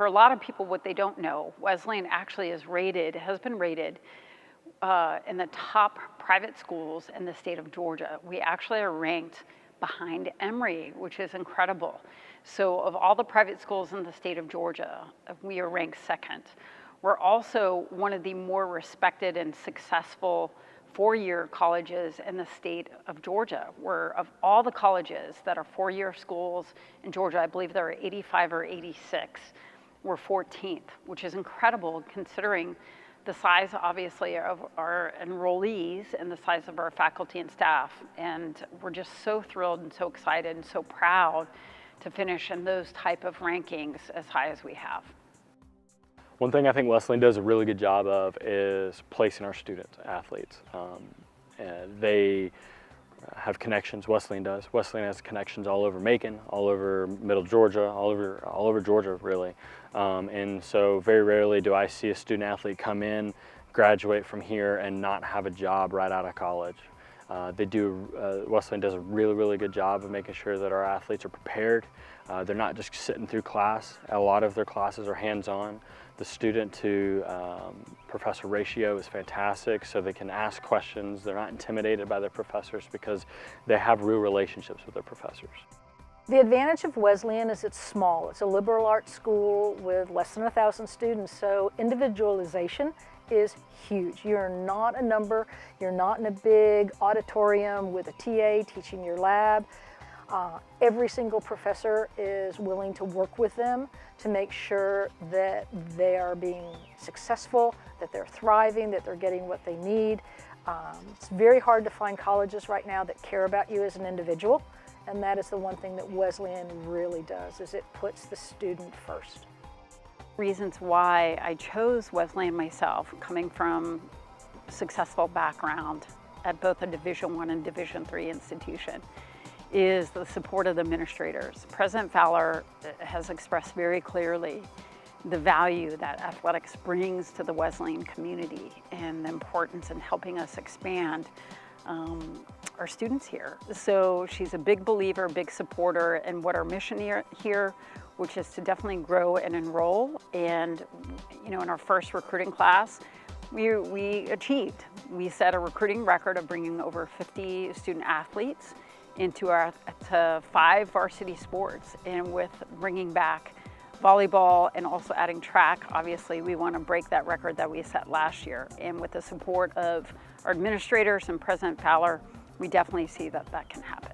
for a lot of people, what they don't know, Wesleyan actually has been rated in the top private schools in the state of Georgia. We actually are ranked behind Emory, which is incredible. So of all the private schools in the state of Georgia, we are ranked second. We're also one of the more respected and successful four-year colleges in the state of Georgia. We're, of all the colleges that are four-year schools in Georgia, I believe there are 85 or 86, we're 14th, which is incredible considering the size, obviously, of our enrollees and the size of our faculty and staff. And we're just so thrilled and so excited and so proud to finish in those type of rankings as high as we have. One thing I think Wesleyan does a really good job of is placing our student athletes. And they have connections, Wesleyan does. Wesleyan has connections all over Macon, all over Middle Georgia, all over Georgia, really. And so very rarely do I see a student athlete come in, graduate from here, and not have a job right out of college. Wesleyan does a really, really good job of making sure that our athletes are prepared. They're not just sitting through class. A lot of their classes are hands-on. The student to professor ratio is fantastic, so they can ask questions. They're not intimidated by their professors because they have real relationships with their professors. The advantage of Wesleyan is it's small. It's a liberal arts school with less than 1,000 students, so individualization is huge. You're not a number, you're not in a big auditorium with a TA teaching your lab. Every single professor is willing to work with them to make sure that they are being successful, that they're thriving, that they're getting what they need. It's very hard to find colleges right now that care about you as an individual, and that is the one thing that Wesleyan really does, is it puts the student first. Reasons why I chose Wesleyan myself, coming from a successful background at both a Division I and Division III institution, is the support of the administrators. President Fowler has expressed very clearly the value that athletics brings to the Wesleyan community and the importance in helping us expand our students here. So she's a big believer, big supporter in what our mission here, which is to definitely grow and enroll. And in our first recruiting class, we achieved. We set a recruiting record of bringing over 50 student athletes into our 5 varsity sports, and with bringing back volleyball and also adding track, obviously we want to break that record that we set last year. And with the support of our administrators and President Fowler, we definitely see that that can happen.